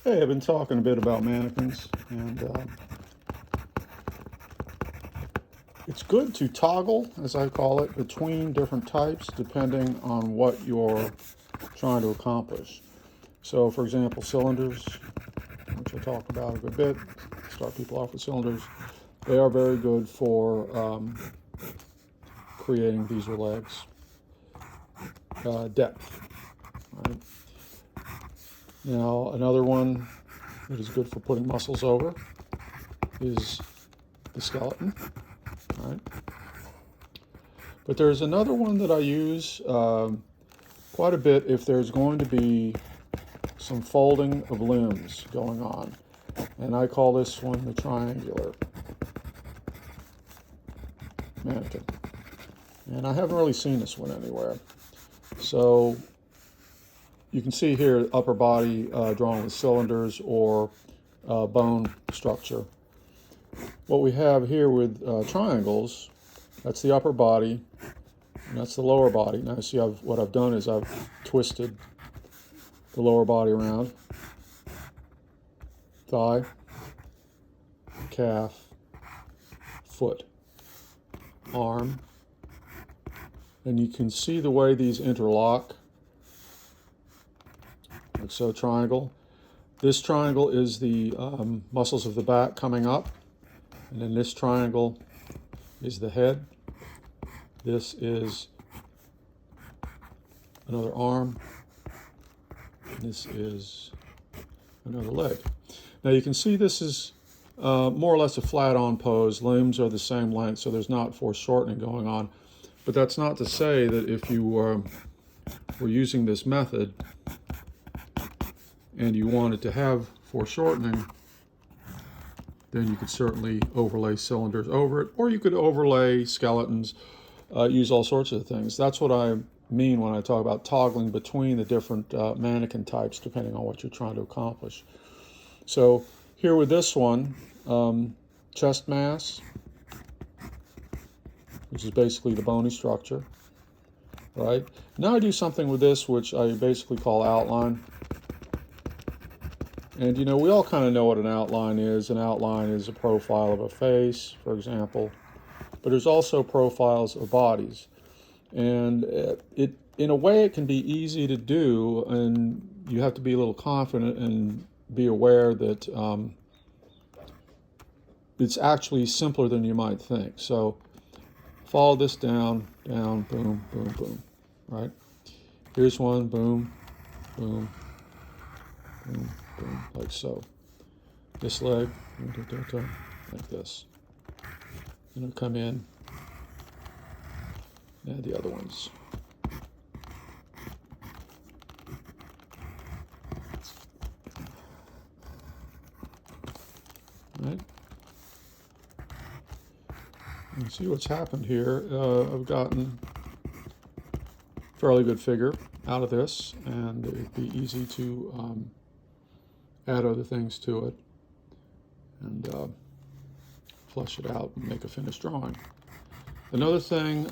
Hey, I've been talking a bit about mannequins, and it's good to toggle, as I call it, between different types depending on what you're trying to accomplish. So, for example, cylinders, which I talked about a good bit, start people off with cylinders. They are very good for creating these legs. Depth, right? Now, another one that is good for putting muscles over is the skeleton, right? But there's another one that I use quite a bit if there's going to be some folding of limbs going on. And I call this one the triangular mannequin. And I haven't really seen this one anywhere. So you can see here upper body drawn with cylinders or bone structure. What we have here with triangles, that's the upper body, and that's the lower body. Now see what I've done is I've twisted the lower body around, thigh, calf, foot, arm, and you can see the way these interlock, like so. Triangle. This triangle is the muscles of the back coming up, and then this triangle is the head. This is another arm, and this is another leg. Now you can see this is more or less a flat-on pose. Limbs are the same length, so there's not foreshortening going on. But that's not to say that if you were using this method and you wanted to have foreshortening, then you could certainly overlay cylinders over it, or you could overlay skeletons, use all sorts of things. That's what I mean when I talk about toggling between the different mannequin types depending on what you're trying to accomplish. So here with this one, chest mass, which is basically the bony structure, right? Now I do something with this which I basically call outline. And you know, we all kind of know what an outline is. An outline is a profile of a face, for example, but there's also profiles of bodies. And it in a way it can be easy to do, and you have to be a little confident and be aware that it's actually simpler than you might think. So follow this down, down, boom, boom, boom, right? Here's one, boom, boom, boom, boom, like so. This leg, like this. And it'll come in, and the other ones. Right? And see what's happened here. I've gotten a fairly good figure out of this, and it'd be easy to add other things to it and flush it out and make a finished drawing. Another thing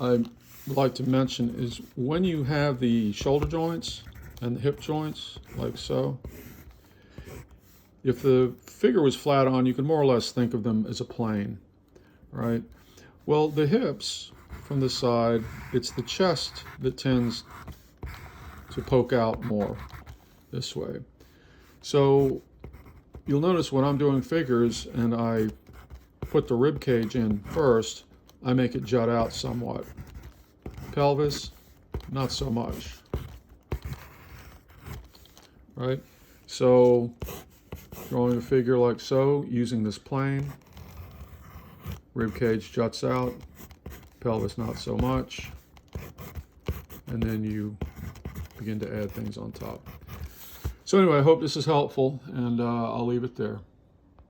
I would like to mention is when you have the shoulder joints and the hip joints, like so, if the figure was flat on, you can more or less think of them as a plane, right? Well, the hips from the side, it's the chest that tends to poke out more this way. So you'll notice when I'm doing figures and I put the rib cage in first, I make it jut out somewhat. Pelvis, not so much, right? So drawing a figure like so, using this plane, rib cage juts out, pelvis not so much, and then you begin to add things on top. So anyway, I hope this is helpful, and I'll leave it there.